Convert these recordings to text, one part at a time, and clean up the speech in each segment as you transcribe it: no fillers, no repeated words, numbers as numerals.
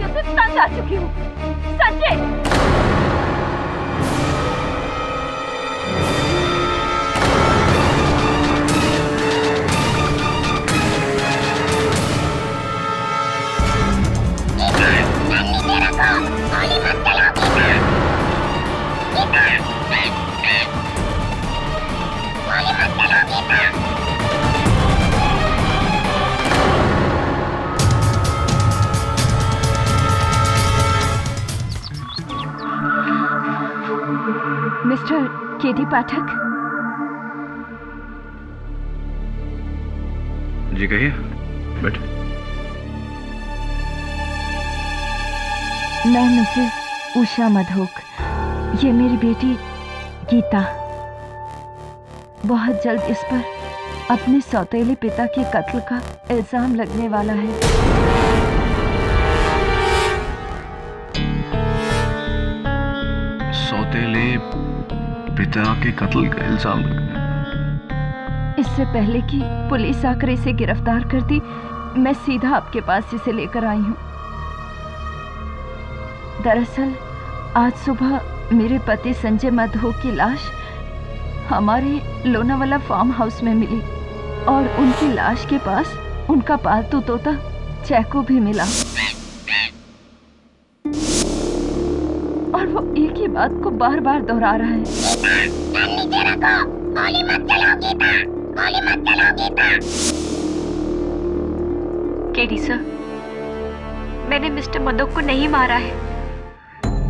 तुझसे तंग आ चुकी हूँ संजय। मिस्टर केडी पाठक। जी कहिए। बैठ। मैं मिसेस उषा मधोक, ये मेरी बेटी गीता। बहुत जल्द इस पर अपने सौतेले पिता के कत्ल का इल्जाम लगने वाला है। सौतेले पिता के कत्ल का इल्जाम? इससे पहले कि पुलिस आकर इसे गिरफ्तार करती, मैं सीधा आपके पास इसे लेकर आई हूँ। दरअसल आज सुबह मेरे पति संजय मधोक की लाश हमारे लोनावाला फार्म हाउस में मिली और उनकी लाश के पास उनका पालतू तोता चैको भी मिला। और वो एक ही बात को बार बार दोहरा रहा है। गोली मत चलाओ गीता, गोली मत चलाओ गीता। केडी सर, मैंने मिस्टर मधोक को नहीं मारा है।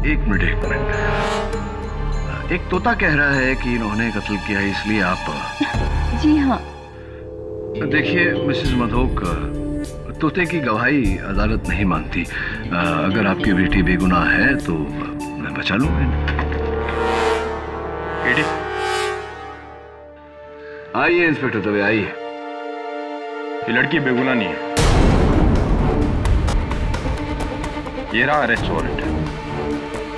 एक मिनट। एक तोता कह रहा है कि इन्होंने कत्ल किया, इसलिए आप? जी हाँ। देखिए मिसेस मधोक, तोते की गवाही अदालत नहीं मानती। अगर आपकी बेटी बेगुनाह है तो मैं बचा लूंगा। आइए इंस्पेक्टर दवे, आइए। ये लड़की बेगुनाह नहीं है। ये रहा अरेस्ट वारंट,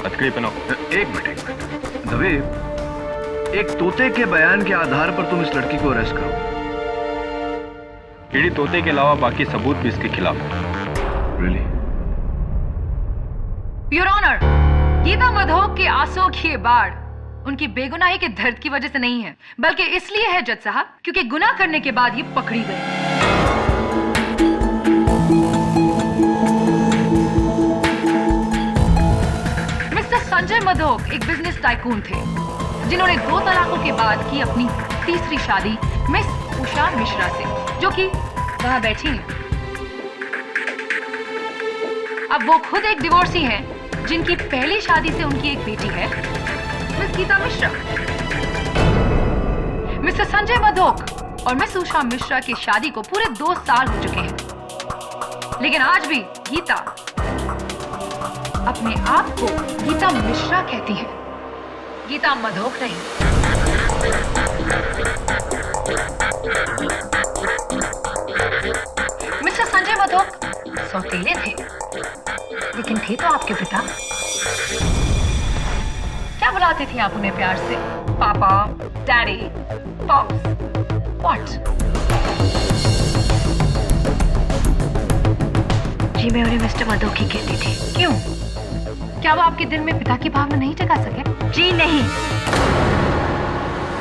हथकड़ी पहनाओ। एक मिनट दवे, एक तोते के बयान के आधार पर तुम इस लड़की को अरेस्ट करो? केडी, तोते के अलावा बाकी सबूत भी इसके खिलाफ है। Really? Your honour, Geeta Madhok के आंसुओं की ये बाढ़ उनकी बेगुनाही के दर्द की वजह से नहीं है, बल्कि इसलिए है जज साहब क्योंकि गुनाह करने के बाद ये पकड़ी गई। मिस्टर संजय मधोक एक बिजनेस टाइकून थे जिन्होंने 2 तलाकों के बाद की अपनी तीसरी शादी मिस उषा मिश्रा से, जो कि वहां बैठी हैं। अब वो खुद एक डिवोर्सी हैं जिनकी पहली शादी से उनकी एक बेटी है, मिस गीता मिश्रा। मिस्टर संजय मधोक और मिस उषा मिश्रा की शादी को पूरे 2 साल हो चुके हैं, लेकिन आज भी गीता अपने आप को गीता मिश्रा कहती है, गीता मधोक नहीं। मिस्टर संजय मधोक सौतेले थे, लेकिन थे तो आपके पिता। क्या बुलाते थे आप उन्हें प्यार से? पापा, डैडी, पॉप्स, व्हाट? जी मैं उन्हें मिस्टर मधोक ही कहती थी। क्यों? क्या वो आपके दिल में पिता की भावना नहीं जगा सके? जी नहीं,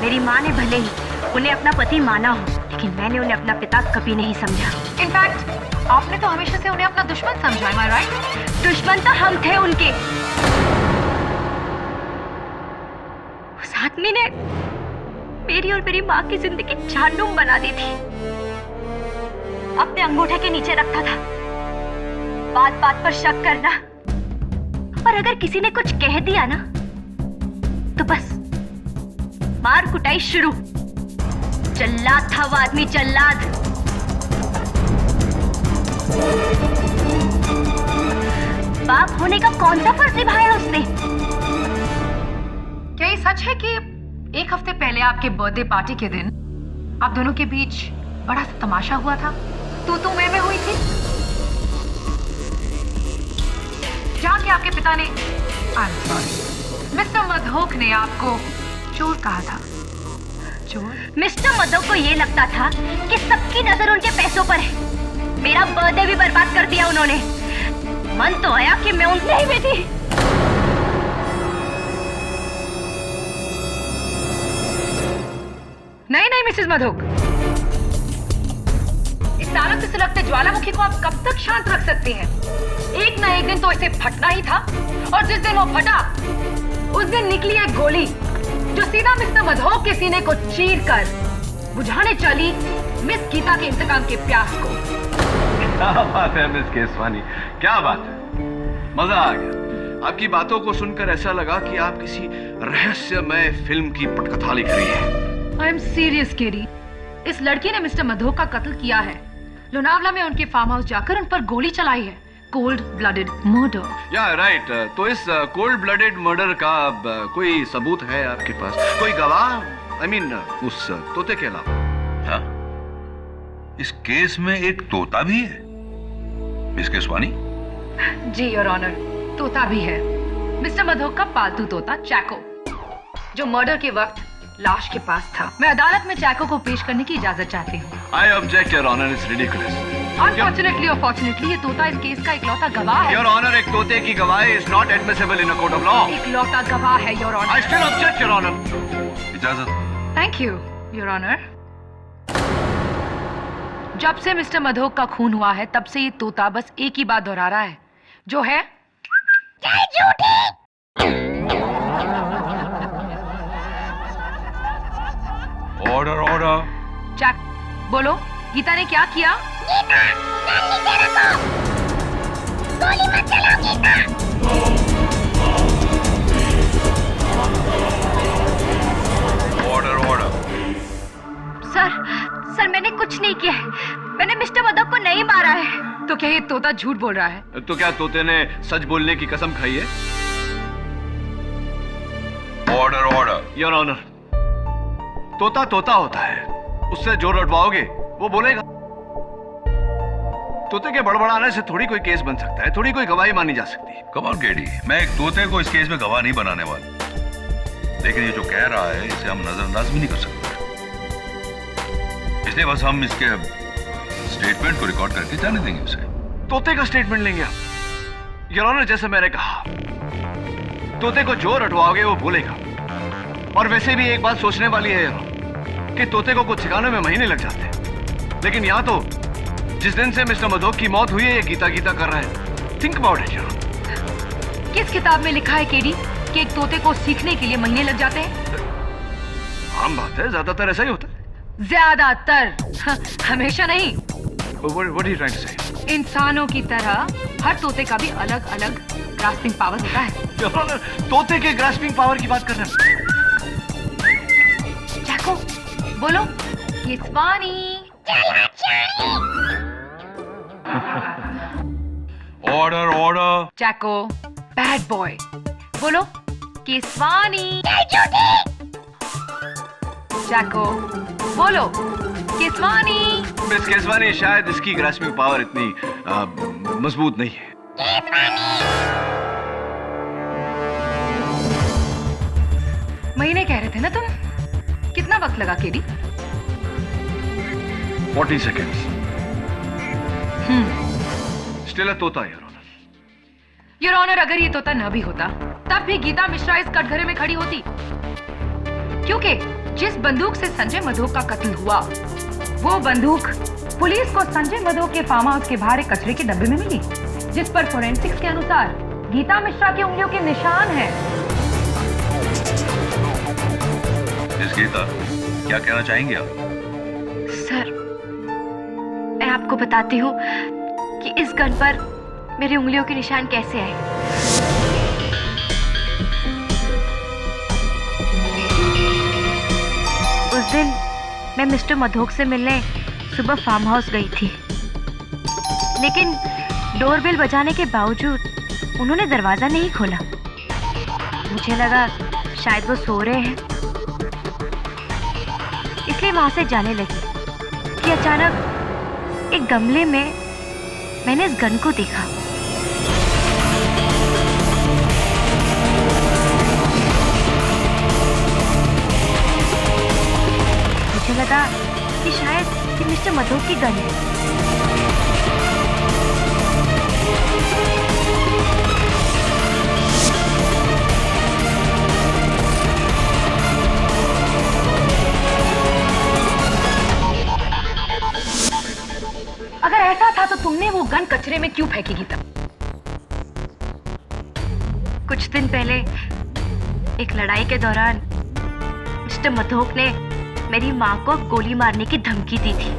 मेरी माँ ने भले ही उन्हें अपना पति माना हो, लेकिन मैंने उन्हें अपना पिता कभी नहीं समझा। इनफैक्ट आपने तो हमेशा से उन्हें अपना दुश्मन समझा, am I right? दुश्मन तो हम थे उनके। उस आदमी ने मेरी और मेरी माँ की जिंदगी जहन्नुम बना दी थी। अपने अंगूठे के नीचे रखता था, बात बात पर शक करना, और अगर किसी ने कुछ कह दिया ना तो बस मार कुटाई शुरू। जल्लाद था वो आदमी, जल्लाद। बाप होने का कौन सा फर्ज निभाया उसने? क्या ये सच है कि 1 हफ्ते पहले आपके बर्थडे पार्टी के दिन आप दोनों के बीच बड़ा सा तमाशा हुआ था, तू मैं हुई थी, जहाँ के आपके पिता ने मिस्टर मधोक ने आपको चोर कहा था? चोर? मिस्टर मधोक को ये लगता था कि सबकी नजर उनके पैसों पर है। मेरा बर्थडे भी बर्बाद कर दिया उन्होंने। मन तो आया कि मैं उन नहीं बेटी। नहीं नहीं मिसेस मधोक, इस तारक से सुलगते ज्वालामुखी को आप कब तक शांत रख सकते हैं? एक ना एक दिन तो इसे फटना ही था, और जिस दिन वो फटा उस दिन निकली एक गोली जो सीधा मिस्टर मधोक के सीने को चीर कर बुझाने चली मिस गीता के इंतकाम के प्यास को। क्या बात है मिस केसवानी, क्या बात है, मजा आ गया। आपकी बातों को सुनकर ऐसा लगा कि आप किसी रहस्यमय फिल्म की पटकथा लिख रही हैं। आई एम सीरियस केडी, इस लड़की ने मिस्टर मधोक का कत्ल किया है। लोनावला में उनके फार्म हाउस जाकर उन पर गोली चलाई है। Cold blooded murder. या राइट, तो इस कोल्ड ब्लडेड मर्डर का कोई सबूत है आपके पास, कोई गवाह? आई मीन उस तोते के अलावा। हाँ? इस केस में एक तोता भी है मिस केसवानी? जी योर ऑनर, तोता भी है। मिस्टर मधोक का पालतू तोता चैको, जो मर्डर के वक्त लाश के पास था। मैं अदालत में चैको को पेश करने की इजाजत चाहती हूँ। I object your honour, it's ridiculous. Unfortunately और फॉर्चुनेटली ये तोता इस केस का इकलौता गवाह है। योर ऑनर, एक तोते की गवाही is not admissible in a court of law. इकलौता गवाह है your honour. I still object your honour. इजाजत। Thank you your honour. जब से मिस्टर मधोक का खून हुआ है तब से ये तोता बस एक ही बात दोहरा रहा है, जो है ऑर्डर ऑर्डर। चैक, बोलो गीता ने क्या किया? Order order. सर मैंने कुछ नहीं किया है। मैंने मिस्टर मधोक को नहीं मारा है। तो क्या ये तोता झूठ बोल रहा है? तो क्या तोते ने सच बोलने की कसम खाई है? Order order. योर ऑनर, तोता तोता होता है, उससे जो रटवाओगे वो बोलेगा। तोते के बड़बड़ाने से थोड़ी कोई केस बन सकता है, थोड़ी कोई गवाही मानी जा सकती है। कम ऑन केडी, मैं एक तोते को इस केस में गवाह नहीं बनाने वाला, लेकिन ये जो कह रहा है इसे हम नजरअंदाज भी नहीं कर सकते, इसलिए बस हम इसके स्टेटमेंट को रिकॉर्ड करके जाने देंगे उसे। तोते का स्टेटमेंट लेंगे आप? योर ऑनर, जैसे मैंने कहा, तोते को जो रटवाओगे वो बोलेगा। और वैसे भी एक बात सोचने वाली है कि तोते को कुछ सिखाने में महीने लग जाते हैं, लेकिन यहाँ तो जिस दिन से मिस्टर मधोक की मौत हुई है ये गीता गीता कर रहा है। Think about it your. किस किताब में लिखा है केडी कि एक तोते को सीखने के लिए महीने लग जाते हैं? आम बात है, ज्यादातर ऐसा ही होता है। ज्यादातर, हमेशा नहीं। What are you trying to say? इंसानों की तरह हर तोते का भी अलग अलग ग्रास्पिंग पावर होता है। Your Honor, तोते के ग्रास्पिंग पावर की बात कर रहे हैं। चैको, बोलो Keswani. Order order. Chaco, bad boy, बोलो केसवानी। चैको, बोलो केसवानी। मिस केसवानी, शायद इसकी ग्रास्पिंग पावर इतनी मजबूत नहीं है। महीने कह रहे थे ना तुम? कितना वक्त लगा केडी? 40 seconds. Still a तोता, योर ऑनर। योर ऑनर, अगर ये तोता न भी होता तब भी गीता मिश्रा इस कटघरे में खड़ी होती, क्योंकि जिस बंदूक से संजय मधोक का कत्ल हुआ वो बंदूक पुलिस को संजय मधोक के फार्म हाउस के बाहर एक कचरे के डब्बे में मिली, जिस पर फोरेंसिक्स के अनुसार गीता मिश्रा की उंगलियों के निशान हैं। मिस गीता, क्या कहना चाहेंगे आप? सर, मैं आपको बताती हूँ कि इस गन पर मेरी उंगलियों के निशान कैसे आए। उस दिन मैं मिस्टर मधोक से मिलने सुबह फार्म हाउस गई थी, लेकिन डोरबेल बजाने के बावजूद उन्होंने दरवाजा नहीं खोला। मुझे लगा शायद वो सो रहे हैं, इसलिए वहां से जाने लगी कि अचानक एक गमले में मैंने इस गन को देखा। मुझे लगा कि शायद ये मिस्टर मधोक की गन है। कचरे में क्यों फेंकी गीता? कुछ दिन पहले एक लड़ाई के दौरान मिस्टर मधोक ने मेरी माँ को गोली मारने की धमकी दी थी,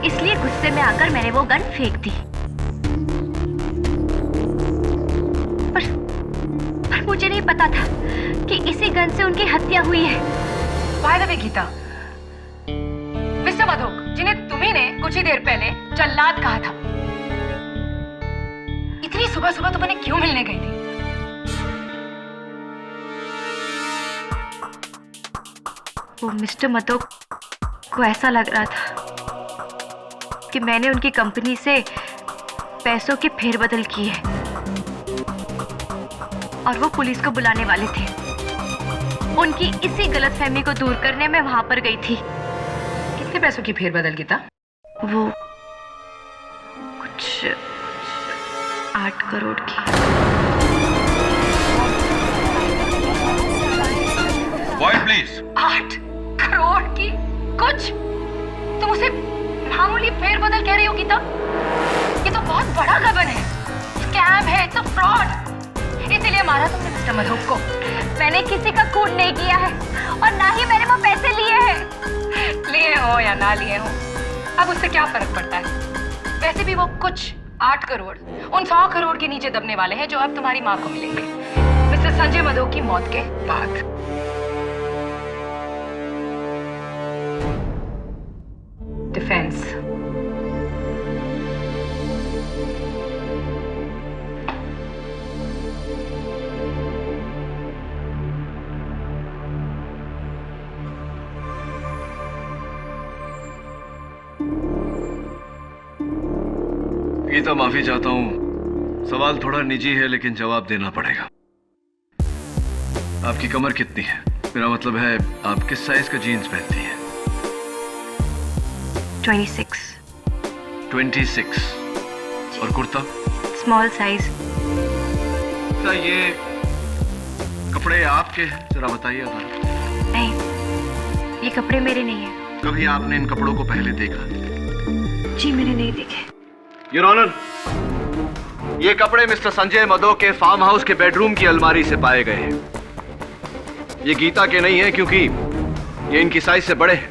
इसलिए गुस्से में आकर मैंने वो गन फेंक दी। पर मुझे नहीं पता था कि इसी गन से उनकी हत्या हुई है। By the way Geeta, mister Madhok जिन्हें तुम्ही ने कुछ ही देर पहले जल्लाद कहा था, इतनी सुबह सुबह तुम्हें क्यों मिलने गई थी? वो मिस्टर मधोक को ऐसा लग रहा था कि मैंने उनकी कंपनी से पैसों की फेरबदल की है और वो पुलिस को बुलाने वाले थे। उनकी इसी गलतफहमी को दूर करने में वहां पर गई थी। कितने पैसों की फेरबदल गीता? वो कुछ 8 करोड़ की। Quiet, please. 8 करोड़ की? कुछ? तुम उसे मामूली फेरबदल कह रही हो गीता? ये तो बहुत बड़ा गबन है, स्कैम है, इट्स अ फ्रॉड। इसीलिए मारा तुमने मिस्टर मधोक को। मैंने किसी का खून नहीं किया है और ना ही मैंने वो पैसे लिए हैं। लिए हो या ना लिए हो, अब उससे क्या फर्क पड़ता है? वैसे भी वो कुछ 8 करोड़ उन 100 करोड़ के नीचे दबने वाले हैं जो अब तुम्हारी माँ को मिलेंगे मिस्टर संजय मधोक की मौत के बाद। डिफेंस। गीता, माफी चाहता हूं, सवाल थोड़ा निजी है लेकिन जवाब देना पड़ेगा। आपकी कमर कितनी है? मेरा मतलब है आप किस साइज का जीन्स पहनती हैं? 26। 26। और कुर्ता? Small size. क्या ये कपड़े आपके हैं? जरा बताइए। नहीं, ये कपड़े मेरे नहीं हैं। कभी आपने इन कपड़ों को पहले देखा? जी मैंने नहीं देखे। योर ऑनर, ये कपड़े मिस्टर संजय मधोक के फार्म हाउस के बेडरूम की अलमारी से पाए गए हैं। ये गीता के नहीं है क्योंकि ये इनकी साइज से बड़े हैं।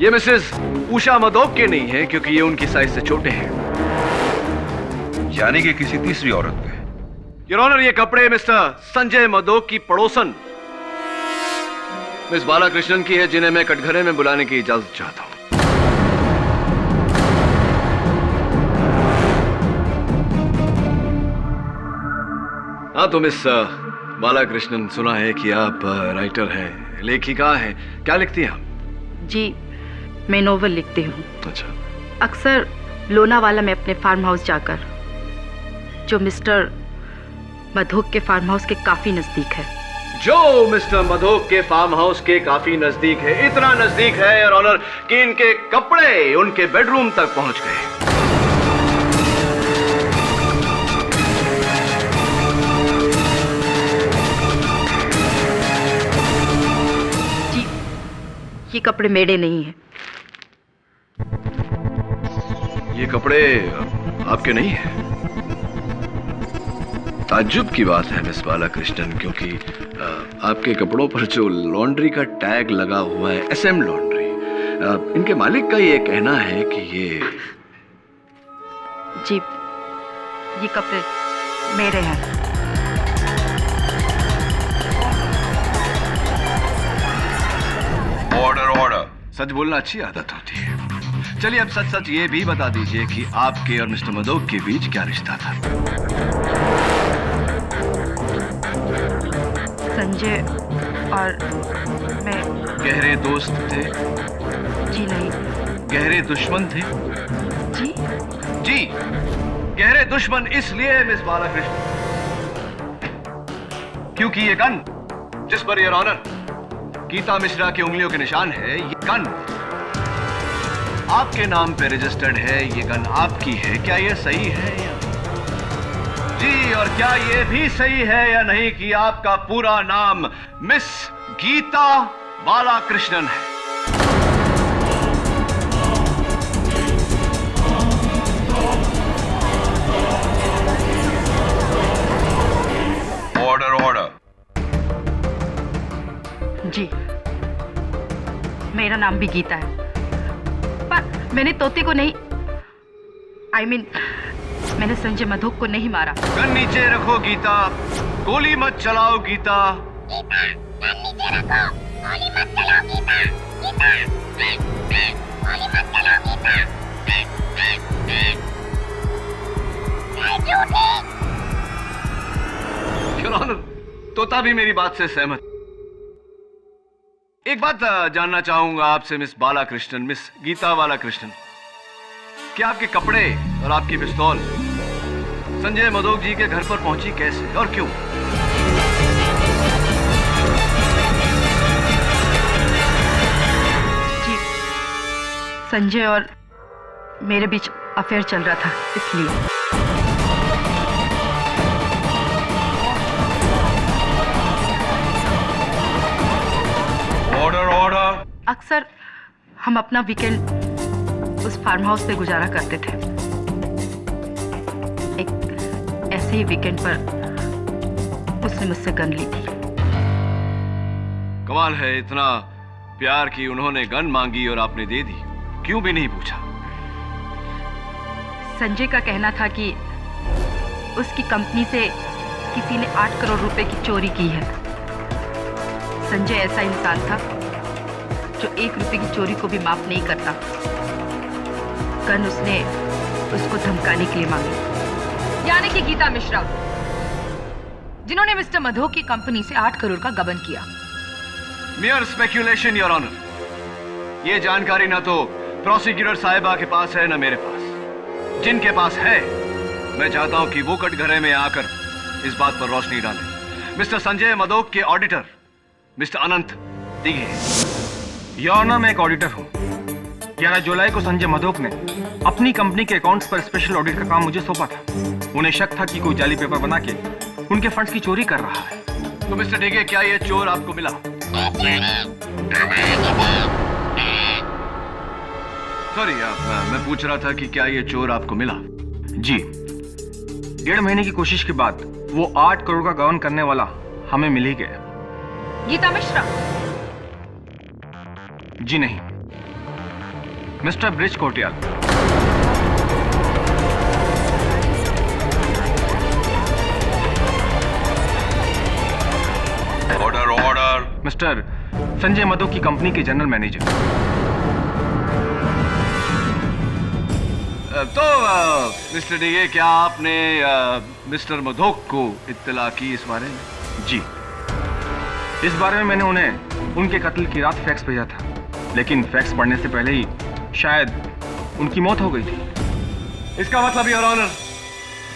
ये मिसेस उषा मधोक के नहीं है क्योंकि ये उनकी साइज से छोटे हैं। यानी कि किसी तीसरी औरत के। योर ऑनर, ये कपड़े मिस्टर संजय मधोक की पड़ोसन मिस बालाकृष्णन की है, जिन्हें मैं कटघरे में बुलाने की इजाजत चाहता हूं। हाँ तो मिस बालाकृष्णन, सुना है कि आप राइटर हैं, लेखिका हैं। क्या लिखती हैं आप? जी मैं नोवेल लिखती हूँ। अच्छा। अक्सर लोनावाला में अपने फार्म हाउस जाकर, जो मिस्टर मधोक के फार्म हाउस के काफी नजदीक है। जो मिस्टर मधोक के फार्म हाउस के काफी नजदीक है, इतना नजदीक है योर ऑनर कि इनके कपड़े उनके बेडरूम तक पहुंच गए। ये कपड़े मेरे नहीं हैं। ये कपड़े आपके नहीं हैं? ताज्जुब की बात है मिस बालाकृष्णन, क्योंकि आपके कपड़ों पर जो लॉन्ड्री का टैग लगा हुआ है, SM लॉन्ड्री, इनके मालिक का ये कहना है कि ये कपड़े मेरे हैं। Order order. सच बोलना अच्छी आदत होती है। चलिए अब सच सच ये भी बता दीजिए कि आपके और मिस्टर मधोक के बीच क्या रिश्ता था? संजय और मैं गहरे दोस्त थे? जी नहीं। गहरे दुश्मन थे? जी जी, गहरे दुश्मन इसलिए मिस बालाकृष्णन क्योंकि ये गन जिस per your honour Gita Mishra की उंगलियों के निशान है, ये गन आपके नाम पे रजिस्टर्ड है। ये गन आपकी है। क्या ये सही है या नहीं? जी, और क्या ये भी सही है या नहीं कि आपका पूरा नाम मिस गीता बालाकृष्णन है? मेरा नाम भी गीता है, पर मैंने तोते को नहीं, मैंने संजय मधोक को नहीं मारा। गन नीचे रखो गीता, गोली मत चलाओ गीता। योर ऑनर, तोता भी मेरी बात से सहमत। एक बात जानना चाहूंगा आपसे मिस बालाकृष्णन, मिस गीता बालाकृष्णन, कि आपके कपड़े और आपकी पिस्तौल संजय मधोक जी के घर पर पहुंची कैसे और क्यों? जी, संजय और मेरे बीच अफेयर चल रहा था, इसलिए। Order order. अक्सर हम अपना वीकेंड उस फार्म हाउस पे गुजारा करते थे। एक ऐसे ही वीकेंड पर उसने मुझसे गन ली थी। कमाल है, इतना प्यार की उन्होंने गन मांगी और आपने दे दी, क्यों भी नहीं पूछा? संजय का कहना था कि उसकी कंपनी से किसी ने 8 करोड़ रुपए की चोरी की है। संजय ऐसा इंसान था जो 1 रुपए की चोरी को भी माफ नहीं करता। गन उसने उसको धमकाने के लिए मांगी। यानी कि गीता मिश्रा, जिन्होंने मिस्टर मधोक की कंपनी से 8 करोड़ का गबन किया। Mere speculation your honour. ये जानकारी ना तो प्रोसिक्यूटर साहिबा के पास है ना मेरे पास। जिनके पास है, मैं चाहता हूं कि वो कटघरे में आकर इस बात पर रोशनी डालें। मिस्टर संजय मधोक के auditor mister Anant Dighe. Your honour, मैं एक ऑडिटर हूँ। 11 जुलाई को संजय मधोक ने अपनी कंपनी के अकाउंट्स पर स्पेशल ऑडिट का काम मुझे सौंपा था। उन्हें शक था कि कोई जाली पेपर बना के उनके फंड्स की चोरी कर रहा है। तो मिस्टर डिगे, क्या ये चोर आपको मिला? सॉरी, मैं पूछ रहा था कि क्या ये चोर आपको मिला? जी, 1.5 महीने की कोशिश के बाद वो 8 करोड़ का गबन करने वाला हमें मिल ही गया। गीता मिश्रा? जी नहीं, mister bridge Kotiyal. Order order. Mister Sanjay Madhok की कंपनी के जनरल मैनेजर। तो मिस्टर डिगे, क्या आपने मिस्टर मधोक को इत्तला की इस बारे में? जी, इस बारे में मैंने उन्हें उनके कत्ल की रात फैक्स भेजा था, लेकिन फैक्स पढ़ने से पहले ही शायद उनकी मौत हो गई थी। इसका मतलब योर ऑनर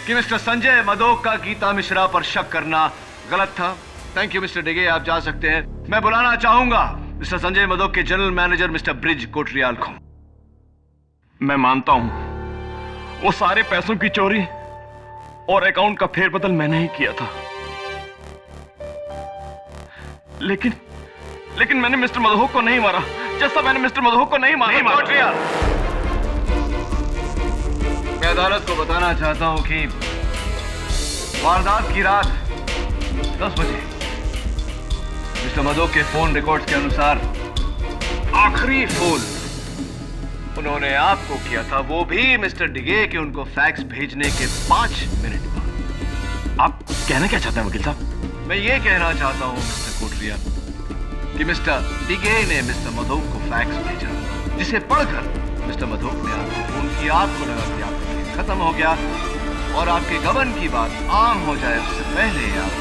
कि मिस्टर संजय मधोक का गीता मिश्रा पर शक करना गलत था। थैंक यू मिस्टर डिगे, आप जा सकते हैं। मैं बुलाना चाहूंगा मिस्टर संजय मधोक के general manager mister bridge Kotriyal को। मैं मानता हूं वो सारे पैसों की चोरी और अकाउंट का फेरबदल मैंने ही किया था, लेकिन मैंने मिस्टर मधोक को नहीं मारा, जैसा मैंने मिस्टर मधोक को नहीं मारा। कोटरियाल, मैं अदालत को बताना चाहता हूं कि वारदात की रात 10 बजे मिस्टर मधोक के फोन रिकॉर्ड्स के अनुसार आखिरी फोन उन्होंने आपको किया था, वो भी मिस्टर डिगे के उनको फैक्स भेजने के 5 मिनट बाद। आप कहना क्या चाहते हैं वकील साहब? मैं ये कहना चाहता हूं मिस्टर कोटरियाल कि मिस्टर डिगे ने मिस्टर मधोक को फैक्स भेजा, जिसे पढ़कर मिस्टर मधोक ने आपको फोन किया। आपको लगा कि आपका केस खत्म हो गया और आपके गबन की बात आम हो जाए उससे पहले आप।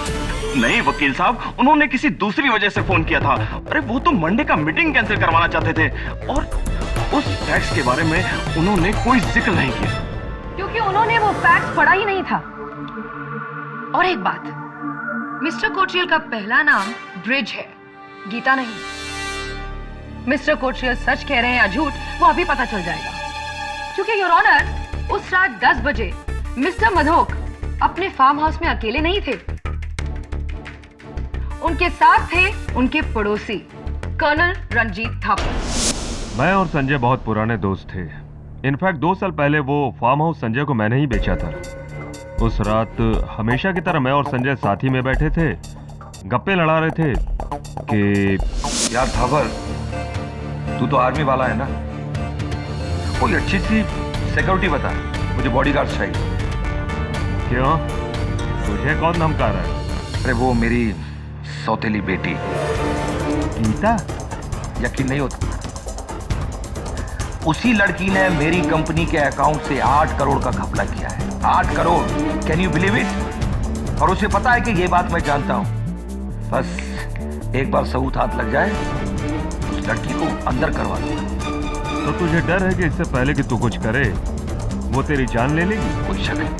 नहीं वकील साहब, उन्होंने किसी दूसरी वजह से फोन किया था। अरे वो तो मंडे का मीटिंग कैंसिल करवाना चाहते थे और उस फैक्स के बारे में उन्होंने कोई जिक्र नहीं किया, क्योंकि उन्होंने वो फैक्स पढ़ा ही नहीं था। और एक बात, मिस्टर कोटरियल का पहला नाम ब्रिज है, गीता नहीं। मिस्टर कोटरियल सच कह रहे हैं या झूठ, वो अभी पता चल जाएगा। क्योंकि योर ऑनर, उस रात 10 बजे मिस्टर मधोक अपने फार्म हाउस में अकेले नहीं थे। उनके साथ थे उनके पड़ोसी कर्नल रंजीत थापर। मैं और संजय बहुत पुराने दोस्त थे। इनफैक्ट 2 साल पहले वो फार्म हाउस संजय को मैंने ही बेचा था। उस रात हमेशा की तरह मैं और संजय साथ ही में बैठे थे, गप्पे लड़ा रहे थे कि यार थापर, तू तो आर्मी वाला है ना, कोई अच्छी सी सिक्योरिटी बता, मुझे बॉडीगार्ड चाहिए। क्यों, तुझे कौन धमका रहा है? अरे वो मेरी सौतेली बेटी गीता। यकीन नहीं होता, उसी लड़की ने मेरी कंपनी के अकाउंट से 8 करोड़ का घपला किया है। 8 crore, can you believe it? और उसे पता है कि ये बात मैं जानता हूं। बस एक बार सबूत हाथ लग जाए, उस लड़की को अंदर करवा दूंगा। तो तुझे डर है कि इससे पहले कि तू कुछ करे वो तेरी जान ले लेगी? कोई शक नहीं।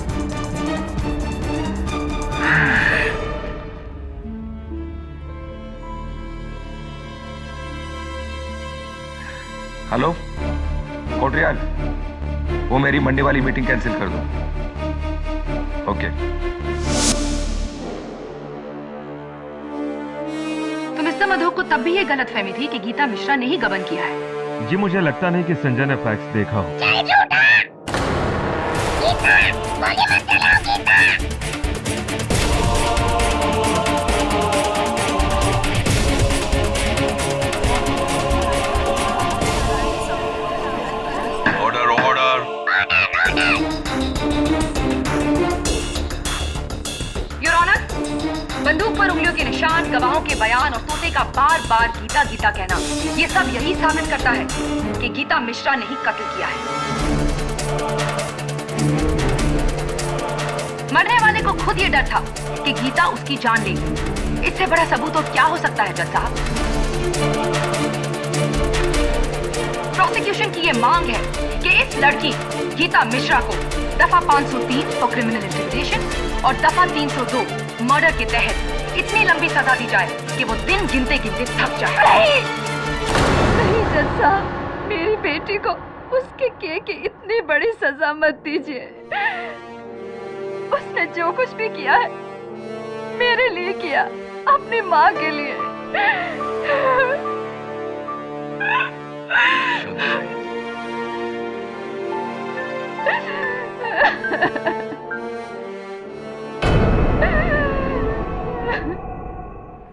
हेलो कोटरियाल, वो मेरी मंडे वाली मीटिंग कैंसिल कर दो। ओके। तो मिस्टर मधोक को तब भी ये गलतफहमी थी कि गीता मिश्रा ने ही गबन किया है। जी मुझे लगता नहीं कि संजय ने फैक्स देखा हो। Order order. योर ऑनर, बंदूक पर उंगलियों के निशान, गवाहों के बयान और तोते का बार बार गीता गीता कहना, ये सब यही साबित करता है कि गीता मिश्रा ने ही कत्ल किया है। मरने वाले को खुद ये डर था कि गीता उसकी जान लेगी। इससे बड़ा सबूत और क्या हो सकता है जज साहब? प्रोसिक्यूशन की ये मांग है कि इस लड़की गीता मिश्रा को दफा 503 फॉर क्रिमिनल इंटिमिडेशन और दफा 302 मर्डर के तहत इतनी लंबी सजा दी जाए कि वो दिन गिनते गिनते थक जाए। नहीं जज साहब, मेरी बेटी को उसके किए की इतनी बड़ी सजा मत दीजिए। उसने जो कुछ भी किया है मेरे लिए किया, अपनी माँ के लिए।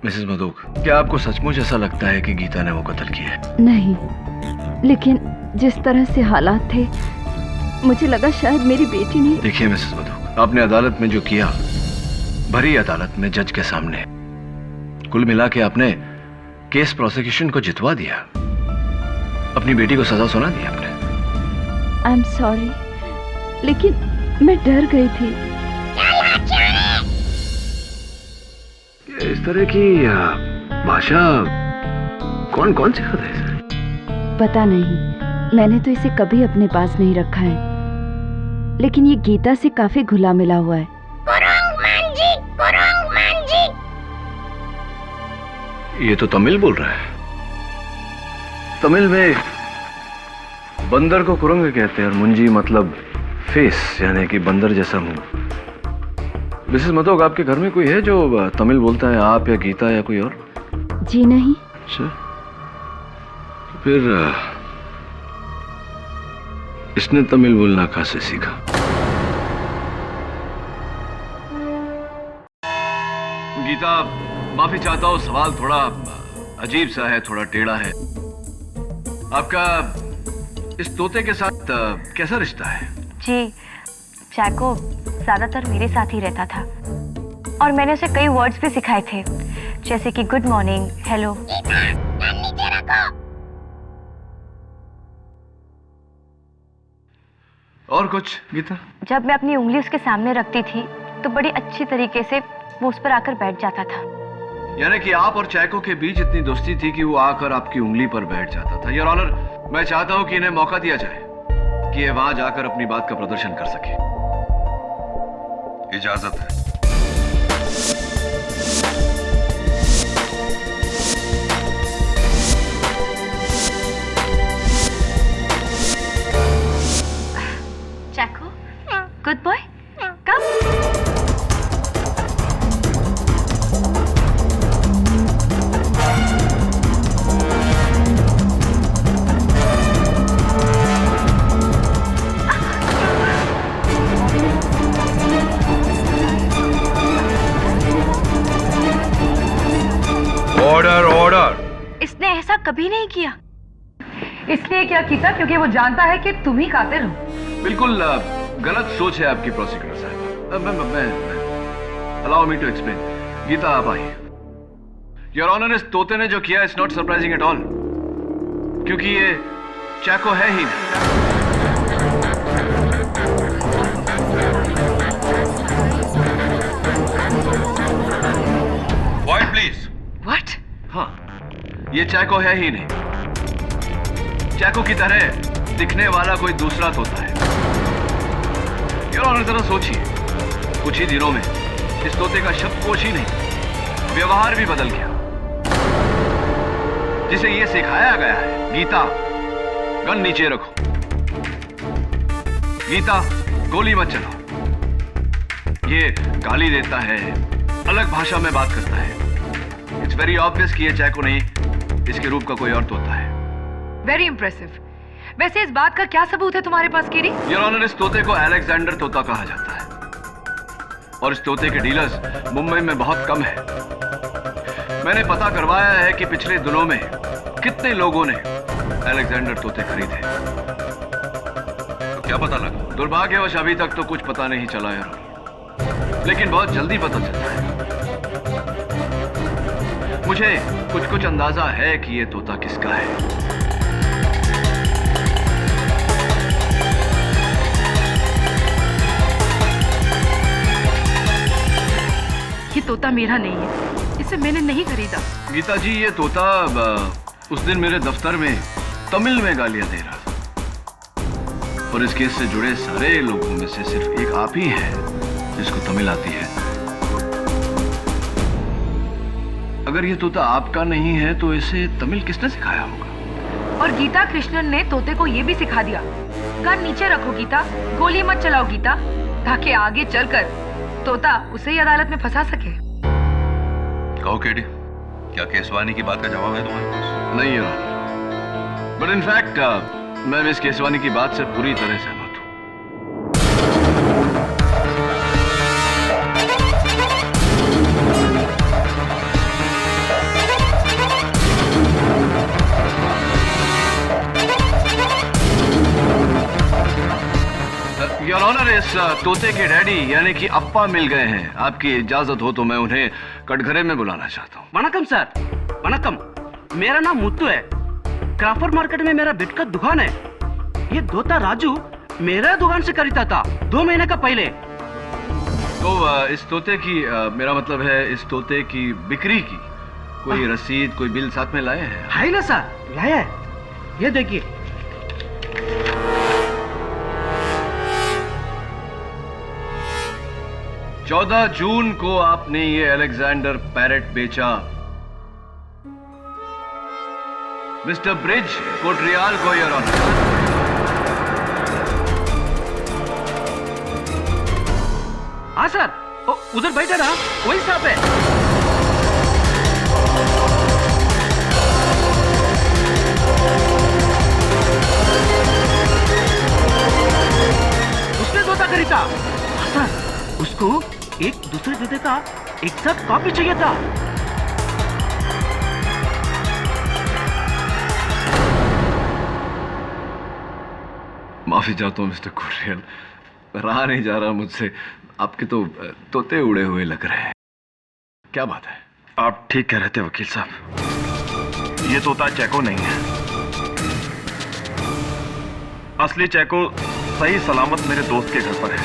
मिसेस मधोक, क्या आपको सचमुच ऐसा लगता है कि गीता ने वो कत्ल किया है? नहीं, लेकिन जिस तरह से हालात थे मुझे लगा शायद मेरी बेटी ने। देखिए मिसेस मधोक, आपने अदालत में जो किया, भरी अदालत में जज के सामने, कुल मिला के आपने केस प्रोसिक्यूशन को जितवा दिया, अपनी बेटी को सजा सुना दी आपने। आई एम सॉरी, लेकिन मैं डर गई थी। इस तरह की भाषा कौन कौन सिखाता है? पता नहीं, मैंने तो इसे कभी अपने पास नहीं रखा है, लेकिन ये गीता से काफी घुला मिला हुआ है। ये तो तमिल बोल रहा है। तमिल में बंदर को कुरंग कहते हैं और मुंजी मतलब फेस, यानी कि बंदर जैसा मुंह। मिसेस मधोक, आपके घर में कोई है जो तमिल बोलता है, आप या गीता या कोई और? जी नहीं। अच्छा, तो फिर इसने तमिल बोलना कहाँ से सीखा? गीता, माफी चाहता हूँ, सवाल थोड़ा अजीब सा है, थोड़ा टेढ़ा है। आपका इस तोते के साथ कैसा रिश्ता है? जी, चैको ज्यादातर मेरे साथ ही रहता था और मैंने उसे कई वर्ड्स भी सिखाए थे, जैसे कि गुड मॉर्निंग, हेलो। और कुछ गीता? जब मैं अपनी उंगली उसके सामने रखती थी तो बड़ी अच्छी तरीके से वो उस पर आकर बैठ जाता था। यानी कि आप और चैको के बीच इतनी दोस्ती थी कि वो आकर आपकी उंगली पर बैठ जाता था। योर ऑनर, मैं चाहता हूं कि इन्हें मौका दिया जाए कि ये वहां जाकर अपनी बात का प्रदर्शन कर सके। इजाजत है। Chacko, good boy, come. Order order. इसने ऐसा कभी नहीं किया। इसलिए क्या कीता क्योंकि वो जानता है कि तुम ही कातिल हो। बिल्कुल गलत सोच है आपकी प्रोसिक्यूटर साहब। मैं allow me to explain. Geeta आप आई। योर ऑनर, इस तोते ने जो किया it's not surprising at all, क्योंकि ये चैको है ही नहीं। Quiet, please. What? हाँ, ये चैको है ही नहीं। चैको की तरह दिखने वाला कोई दूसरा तोता है। योर ऑनर, जरा सोचिए, कुछ ही दिनों में इस तोते का शब्दकोश ही नहीं, व्यवहार भी बदल गया। जिसे ये सिखाया गया है, गीता गन नीचे रखो, गीता गोली मत चलाओ, ये गाली देता है, अलग भाषा में बात करता है। इट्स वेरी ऑब्वियस कि ये चैको नहीं, इसके रूप का कोई और तोता है। Very impressive. वैसे इस बात का क्या सबूत है तुम्हारे पास, केरी? योर ऑनर, इस तोते को अलेक्जेंडर तोता कहा जाता है और इस तोते के डीलर्स मुंबई में बहुत कम है। मैंने पता करवाया है कि पिछले दिनों में कितने लोगों ने अलेक्जेंडर तोते खरीदे। तो क्या पता लगा? दुर्भाग्यवश अभी तक तो कुछ पता नहीं चला यार, लेकिन बहुत जल्दी पता चलता है। मुझे कुछ अंदाजा है कि ये तोता किसका है। ये तोता मेरा नहीं है, इसे मैंने नहीं खरीदा। गीता जी, ये तोता उस दिन मेरे दफ्तर में तमिल में गालियां दे रहा था और इस केस से जुड़े सारे लोगों में से सिर्फ एक आप ही है जिसको तमिल आती है। अगर ये तोता आपका नहीं है तो इसे तमिल किसने सिखाया होगा? और गीता कृष्णन ने तोते को ये भी सिखा दिया, कान नीचे रखो गीता, गोली मत चलाओ गीता, ताकि आगे चलकर तोता उसे ही अदालत में फंसा सके। कहो केडी, क्या केसवानी की बात का जवाब है तुम्हारे पास? नहीं है, बट इनफैक्ट मैं मिस केसवानी की बात से पूरी तरह सहमत हूं। योर ऑनर, इस तोते के डैडी यानी कि अप्पा मिल गए हैं। आपकी इजाजत हो तो मैं उन्हें कटघरे में बुलाना चाहता हूँ। वनकम सर, वनकम। मेरा नाम मुत्तू है। क्राफर्ड मार्केट में मेरा बिट का दुकान है। ये तोता राजू मेरा दुकान से खरीदा था 2 महीने का पहले। तो इस तोते की मेरा मतलब है इस तोते की बिक्री की कोई रसीद, कोई बिल साथ में लाए हैं? है ना सर, लाया है। ये देखिए। 14 जून को आपने ये अलेक्जेंडर पैरेट बेचा मिस्टर ब्रिज कोटरियाल को, योर ऑनर। हाँ सर, उधर बैठा ना, वही साहब है। उसने तोता खरीदा। हाँ सर, उसको एक दूसरे तोते का एग्जैक्ट कॉपी चाहिए था। माफी चाहता हूं मिस्टर कोटरियाल, रहा नहीं जा रहा मुझसे। आपके तो तोते उड़े हुए लग रहे हैं। क्या बात है? आप ठीक कह रहे थे वकील साहब, ये तोता चैको नहीं है। असली चैको सही सलामत मेरे दोस्त के घर पर है।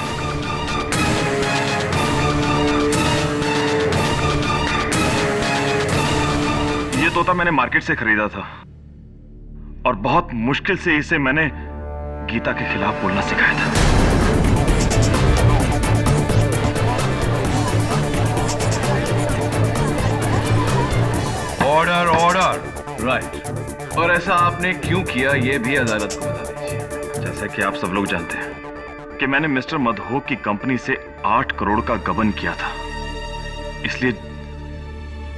ये तोता मैंने मार्केट से खरीदा था और बहुत मुश्किल से इसे मैंने गीता के खिलाफ बोलना सिखाया था। Order, order. राइट। और ऐसा आपने क्यों किया ये भी अदालत को बता दीजिए। जैसे कि आप सब लोग जानते हैं कि मैंने मिस्टर मधोक की कंपनी से 8 करोड़ का गबन किया था, इसलिए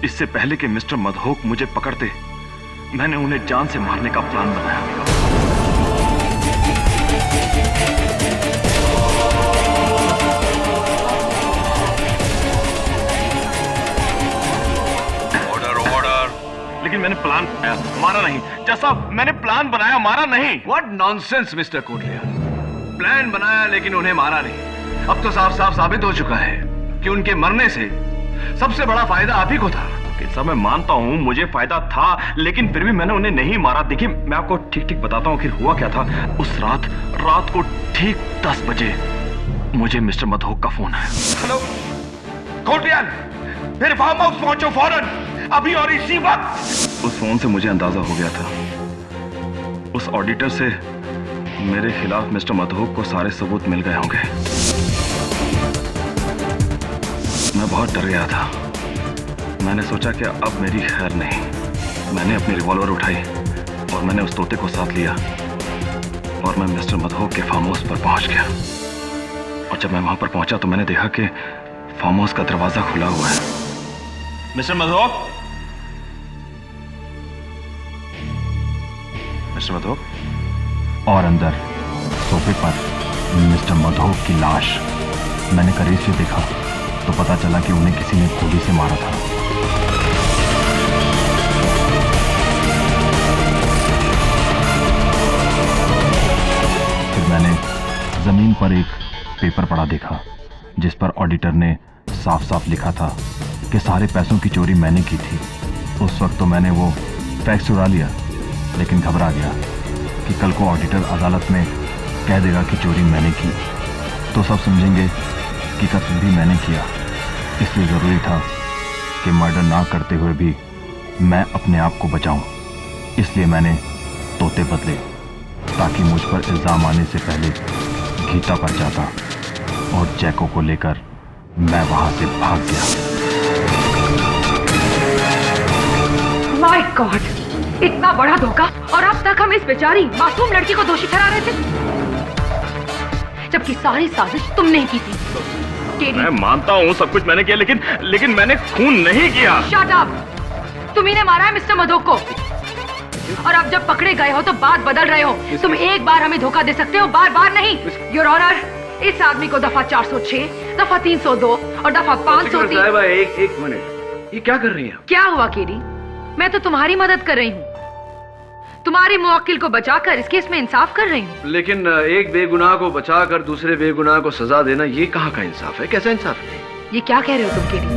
इससे पहले कि मिस्टर मधोक मुझे पकड़ते, मैंने उन्हें जान से मारने का प्लान बनाया। Order, order. लेकिन मैंने प्लान मारा नहीं। जैसा मैंने प्लान बनाया मारा नहीं। What nonsense mister Kotriyal, plan बनाया लेकिन उन्हें मारा नहीं। अब तो साफ साफ साबित हो चुका है कि उनके मरने से सबसे बड़ा फायदा आप ही को था। सब मैं मानता हूँ मुझे फायदा था, लेकिन फिर भी मैंने उन्हें नहीं मारा। देखिए मैं आपको ठीक ठीक बताता हूँ कि हुआ क्या था। उस रात को ठीक 10 बजे मुझे मिस्टर मधोक का फोन आया। हेलो कोटरियाल, मेरे फार्म हाउस पहुंचो फौरन, अभी और इसी वक्त। उस फोन से मुझे अंदाजा हो गया था, उस ऑडिटर से मेरे खिलाफ मिस्टर मधोक को सारे सबूत मिल गए होंगे। मैं बहुत डर गया था। मैंने सोचा कि अब मेरी खैर नहीं। मैंने अपनी रिवॉल्वर उठाई और मैंने उस तोते को साथ लिया और मैं मिस्टर मधोक के फार्म हाउस पर पहुंच गया। और जब मैं वहां पर पहुंचा तो मैंने देखा कि फार्म हाउस का दरवाजा खुला हुआ है। Mister Madhok, mister Madhok. और अंदर सोफे पर मिस्टर मधोक की लाश। मैंने करीब से देखा तो पता चला कि उन्हें किसी ने गोली से मारा था। फिर मैंने जमीन पर एक पेपर पड़ा देखा जिस पर ऑडिटर ने साफ साफ लिखा था कि सारे पैसों की चोरी मैंने की थी। उस वक्त तो मैंने वो फैक्स चुरा लिया, लेकिन घबरा गया कि कल को ऑडिटर अदालत में कह देगा कि चोरी मैंने की तो सब समझेंगे कि कत्ल भी मैंने किया। इसलिए ज़रूरी था कि मर्डर ना करते हुए भी मैं अपने आप को बचाऊं। इसलिए मैंने तोते बदले ताकि मुझ पर इल्ज़ाम आने से पहले गीता पर जाता और जैको को लेकर मैं वहां से भाग गया। माय गॉड, इतना बड़ा धोखा और अब तक हम इस बेचारी मासूम लड़की को दोषी ठहरा रहे थे, जबकि सारी साजिश तुमने की थी। मैं मानता हूँ सब कुछ मैंने किया, लेकिन मैंने खून नहीं किया। Shut up! तुम्ही ने मारा है मिस्टर मधोक को, और अब जब पकड़े गए हो तो बात बदल रहे हो। तुम एक बार हमें धोखा दे सकते हो, बार बार नहीं। योर ऑनर, इस आदमी को दफा 406, दफा 302 और दफा 503। एक मिनट, ये क्या कर रही हैं? क्या हुआ केडी? मैं तो तुम्हारी मदद कर रही हूँ, तुम्हारे मुवक्किल को बचाकर इस केस में इंसाफ कर रही हूँ। लेकिन एक बेगुनाह को बचाकर दूसरे बेगुनाह को सजा देना, ये कहाँ का इंसाफ है? कैसा इंसाफ है? ये क्या कह रहे हो तुम केडी?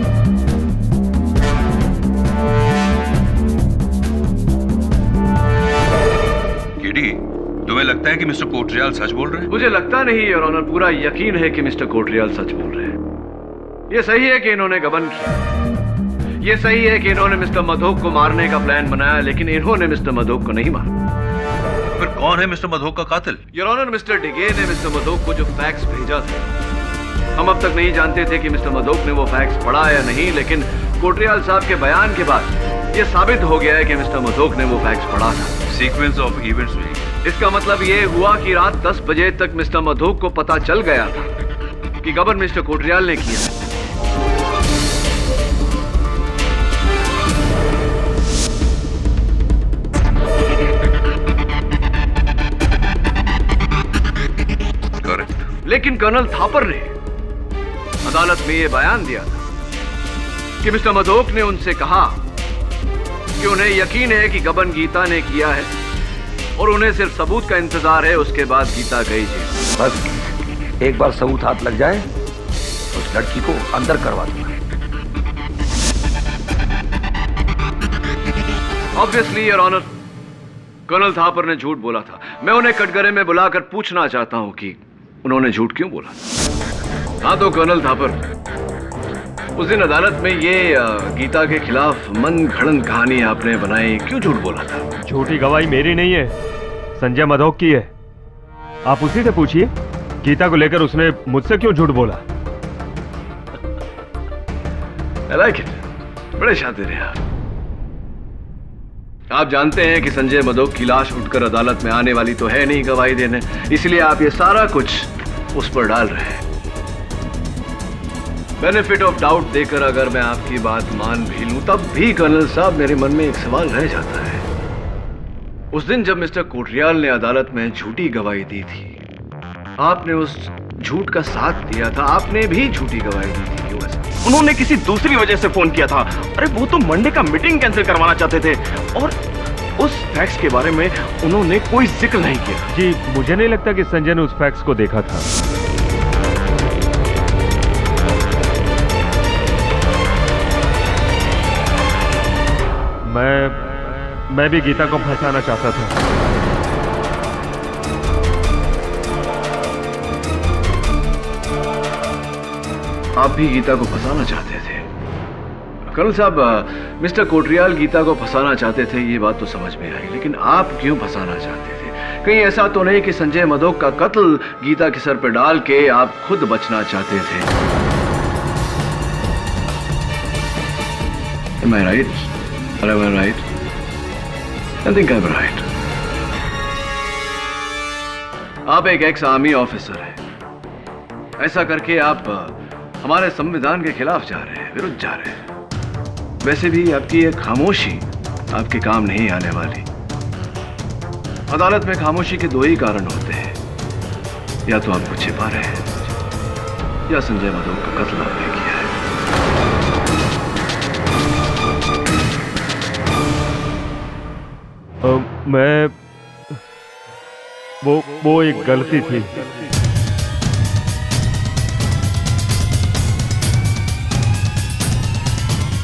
केडी, तुम्हें लगता है कि मिस्टर कोटरियाल सच बोल रहे हैं? मुझे लगता नहीं योर ऑनर, पूरा यकीन है कि मिस्टर कोटरियाल सच बोल रहे हैं। ये सही है कि इन्होंने गबन किया, ये सही है कि इन्होंने मिस्टर मधोक को मारने का प्लान बनाया, लेकिन इन्होंने मिस्टर मधोक को नहीं मारा। फिर कौन है मिस्टर मधोक का कातिल? योर ऑनर, मिस्टर डिगे ने मिस्टर मधोक को जो फैक्स भेजा था, हम अब तक नहीं जानते थे कि मिस्टर मधोक ने वो फैक्स पढ़ा या नहीं, लेकिन कोटरियाल साहब के बयान के बाद ये साबित हो गया है कि मिस्टर मधोक ने वो फैक्स पढ़ा था। सीक्वेंस ऑफ इवेंट्स में इसका मतलब ये हुआ कि रात 10 बजे तक मिस्टर मधोक को पता चल गया था कि गबन मिस्टर कोटरियाल ने किया। लेकिन कर्नल थापर ने अदालत में यह बयान दिया था कि मिस्टर मधोक ने उनसे कहा कि उन्हें यकीन है कि गबन गीता ने किया है और उन्हें सिर्फ सबूत का इंतजार है, उसके बाद गीता गई जेल। बस एक बार सबूत हाथ लग जाए उस लड़की को अंदर करवा दूंगा। Obviously your honour, colonel Thapar ने झूठ बोला था। मैं उन्हें कटघरे में बुलाकर पूछना चाहता हूं कि उन्होंने झूठ क्यों बोला। हाँ तो कर्नल थापर, उस दिन अदालत में ये गीता के खिलाफ मन घड़ंत कहानी आपने बनाई, क्यों झूठ बोला था? झूठी गवाही मेरी नहीं है, संजय मधोक की है। आप उसी से पूछिए गीता को लेकर उसने मुझसे क्यों झूठ बोला। I like it. बड़े शातिर हैं आप जानते हैं कि संजय मधोक की लाश उठकर अदालत में आने वाली तो है नहीं गवाही देने, इसलिए आप ये सारा कुछ उस पर डाल रहे हैं। बेनिफिट ऑफ डाउट देकर अगर मैं आपकी बात मान भी लूं, तब भी कर्नल साहब मेरे मन में एक सवाल रह जाता है। उस दिन जब मिस्टर कोटरियाल ने अदालत में झूठी गवाही दी थी, आपने उस झूठ का साथ दिया था, आपने भी झूठी गवाही दी थी, क्यों ऐसा? उन्होंने किसी दूसरी वजह से फोन किया था। अरे वो तो मंडे का मीटिंग कैंसिल करवाना चाहते थे और उस फैक्स के बारे में उन्होंने कोई जिक्र नहीं किया। जी, मुझे नहीं लगता कि संजय ने उस फैक्स को देखा था। मैं भी गीता को फंसाना चाहता था। आप भी गीता को फंसाना चाहते थे? कर्नल साहब, मिस्टर कोटरियाल गीता को फंसाना चाहते थे, ये बात तो समझ में आई, लेकिन आप क्यों फंसाना चाहते थे? कहीं ऐसा तो नहीं कि संजय मधोक का कत्ल गीता के सर पर डाल के आप खुद बचना चाहते थे? Am I right? Am I right? I think I'm right. आप एक एक्स आर्मी ऑफिसर हैं। ऐसा करके आप हमारे संविधान के खिलाफ जा रहे हैं, विरुद्ध जा रहे हैं। वैसे भी आपकी ये खामोशी आपके काम नहीं आने वाली। अदालत में खामोशी के दो ही कारण होते हैं, या तो आपको छिपा रहे हैं या संजय मधोक का कत्ल आपने किया है। वो एक गलती थी।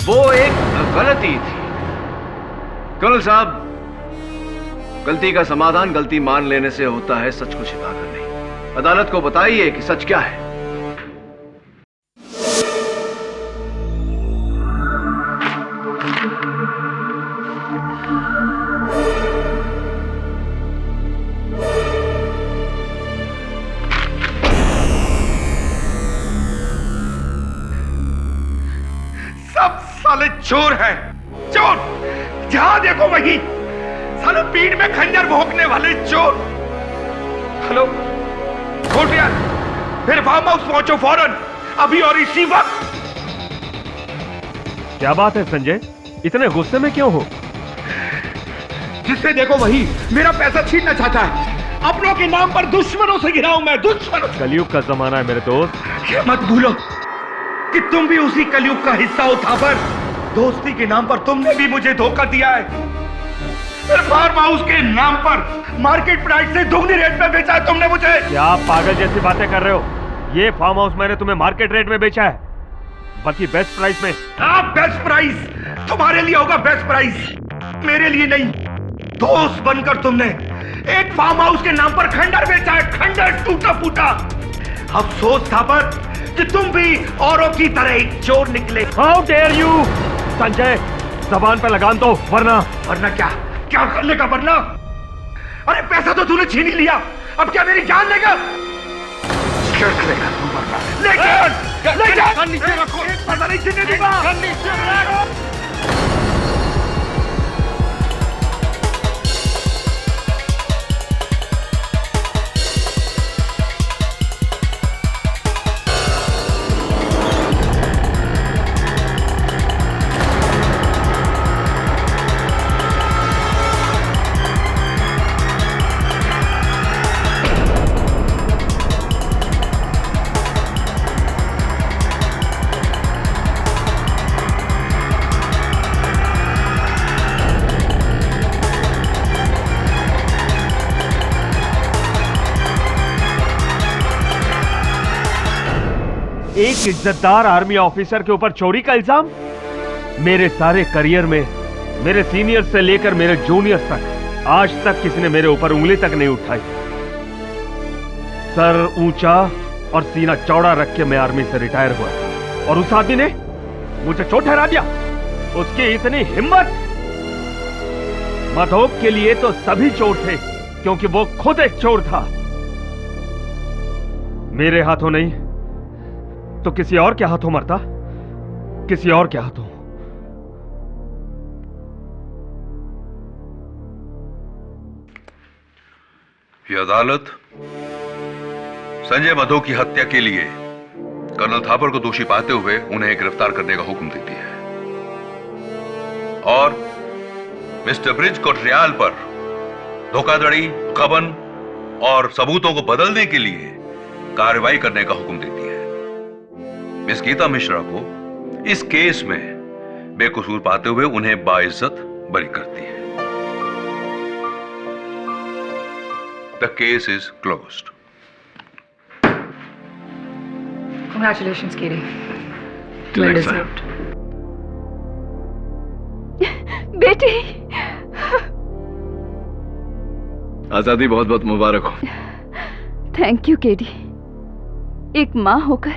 वो एक गलती थी। कर्नल साहब, गलती का समाधान गलती मान लेने से होता है, सच को छिपाकर नहीं। अदालत को बताइए कि सच क्या है। साले चोर हैं, चोर। जहां देखो वही साले पीठ में खंजर भोंकने वाले चोर। हेलो कोटरियाल, फिर फार्म हाउस पहुंचो फौरन, अभी और इसी वक्त। क्या बात है संजय, इतने गुस्से में क्यों हो? जिससे देखो वही मेरा पैसा छीनना चाहता है। अपनों के नाम पर दुश्मनों से घिरा हूं मैं, दुश्मनों। कलयुग का जमाना है मेरे दोस्त। ये मत भूलो कि तुम भी उसी कलयुग का हिस्सा हो। था पर दोस्ती के नाम पर तुमने भी मुझे धोखा दिया है। फार्म हाउस के नाम पर मार्केट प्राइस से दुगनी रेट में बेचा है तुमने मुझे। क्या आप पागल जैसी बातें कर रहे हो? ये फार्म हाउस मैंने तुम्हें मार्केट रेट में बेचा है, बल्कि बेस्ट प्राइस में। बेस्ट प्राइस तुम्हारे लिए होगा, बेस्ट प्राइस मेरे लिए नहीं। दोस्त बनकर तुमने एक फार्म हाउस के नाम पर खंडर बेचा है, खंडर टूटा फूटा। अफसोस था पर कि तुम भी औरों की तरह एक चोर निकले। हाउ डेयर यू संजय, जबान पे लगाम दो, वरना क्या क्या करने का वरना? अरे पैसा तो तूने छीन ही लिया, अब क्या मेरी जान लेगा? क्या करेगा तू वरना? ले नीचे रखो, पता नहीं छीनने दूंगा। एक इज्जतदार आर्मी ऑफिसर के ऊपर चोरी का इल्जाम? मेरे सारे करियर में मेरे सीनियर से लेकर मेरे जूनियर तक आज तक किसी ने मेरे ऊपर उंगली तक नहीं उठाई। सर ऊंचा और सीना चौड़ा रख के मैं आर्मी से रिटायर हुआ और उस आदमी ने मुझे चोट ठहरा दिया। उसकी इतनी हिम्मत! मधोक के लिए तो सभी चोर थे, क्योंकि वो खुद एक चोर था। मेरे हाथों नहीं तो किसी और के हाथों मरता, किसी और के हाथों। ये अदालत संजय मधोक की हत्या के लिए कर्नल थापर को दोषी पाते हुए उन्हें गिरफ्तार करने का हुक्म देती है और मिस्टर ब्रिज कोटरियाल पर धोखाधड़ी, गबन और सबूतों को बदलने के लिए कार्रवाई करने का हुक्म देती है। मिस गीता मिश्रा को इस केस में बेकसूर पाते हुए उन्हें बाइज्जत बरी करती है। The case is closed. Congratulations, Katie. Till Well next time. deserved. बेटी, आजादी बहुत बहुत मुबारक हो। Thank you KD. एक माँ होकर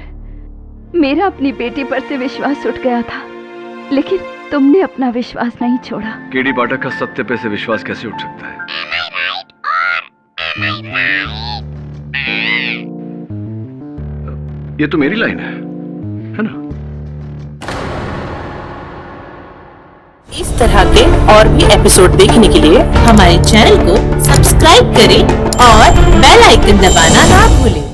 मेरा अपनी बेटी पर से विश्वास उठ गया था, लेकिन तुमने अपना विश्वास नहीं छोड़ा। केडी पाठक का सत्य पे से विश्वास कैसे उठ सकता है? ये तो मेरी लाइन है ना? इस तरह के और भी एपिसोड देखने के लिए हमारे चैनल को सब्सक्राइब करें और बेल आइकन दबाना ना भूलें।